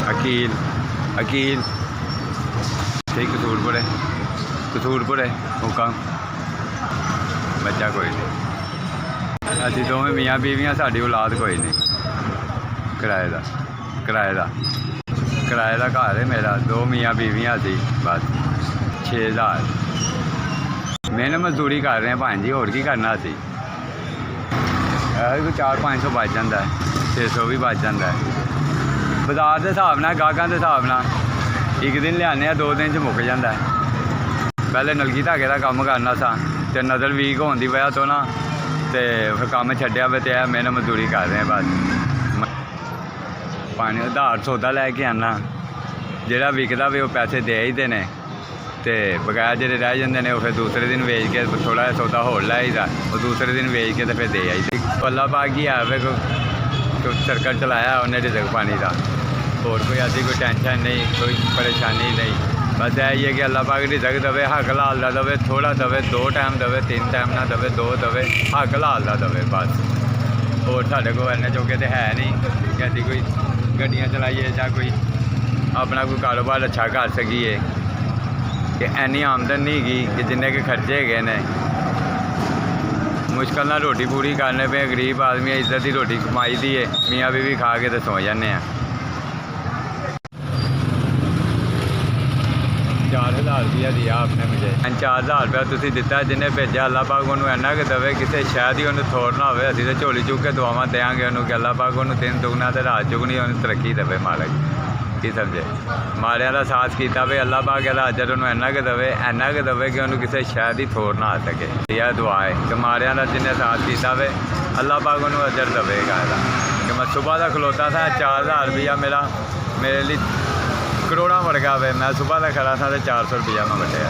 अकील अकील ठीक कसूरपुर है हुक्म बच्चा कोई नहीं। असी दोवें मियाँ बीवियाँ साड़ी औलाद कोई नहीं। किराए का घर है मेरा। 2 मियाँ बीवियाँ सी बस 6000 मेहनत मजदूरी कर रहे हैं भाई जी। होर की करना असी कोई 400-500 बच जाता है 600 भी बच जाता है बाजार के हिसाब न गाहकों के हिसाब न। एक दिन लियाने 2 दिन च मुक जाता है। पहले नलकी धागे का काम करना सा तो नज़र वीक होने की वजह तो ना तो फिर काम छड्डिया वे तो मेहनत मजदूरी कर रहे हैं बस। पानी उधार सौदा लैके आना जोड़ा विकता भी वो पैसे दे ही देने तो बगैर जो रह जाते हैं फिर दूसरे दिन बेच के थोड़ा जहा सौदा होर लाईदा वो दूसरे दिन बेच के तो फिर दे आई। अल्लाह पाक ही है फिर सर्कल चलाया उन्हें रिजक पानी का। और कोई ऐसी कोई टेंशन नहीं कोई परेशानी नहीं। बस यही है कि अल्लाह पाक रिजक दवे हक लाल का दवे थोड़ा दवे 2 टाइम दवे 3 टाइम ना दवे 2 दवे हक लाल का दवे बस। और साढ़े को इन्ने चौके तो है नहीं कि अभी कोई गड्डियाँ चलाइए या कोई अपना कोई कारोबार अच्छा कर सकीए कि इन्नी आमदन नहीं गई कि जिन्ने के खर्चे है ने मुश्किल ना रोटी पूरी करने पे। गरीब आदमी इज्जत की रोटी कमाई दी है मियाँ बीवी खा के तो सो जाने। 4000 रुपया दिया आपने मुझे 4000 रुपया तुम दिता जिन्हें भेजा। अल्लाह पाक उन्होंने इन्ना कि दवे किसी शायद ही उन्हें थोड़ ना हो। अभी तो झोली चुक के दुआव देंगे उन्होंने कि अल्लाह पाक उन्होंने 3 दुगना तो रात चुगनी उन्हें तरक्की दवे मालक की समझे। माड़िया का साथ किया भी अल्लाह पाक अजर उन्होंने इन्ना कि दवे कि उन्होंने किसी शायद ही थोड़ ना आ सके। यह दुआ है कि माड़िया का जिन्हें साथ किया वे अल्लाह पाक उन्होंने अजर दवेगा। कि मैं सुबह का खलोता था 4000 रुपया मेरे लिए करोड़ा वर्गा वे। मैं सुबह का खड़ा था तो 400 रुपया मैं वटिया।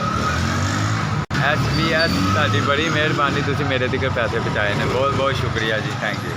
SBS साड़ी बड़ी मेहरबानी तुम मेरे तक पैसे पहुँचाए ने। बहुत बहुत शुक्रिया जी थैंक यू।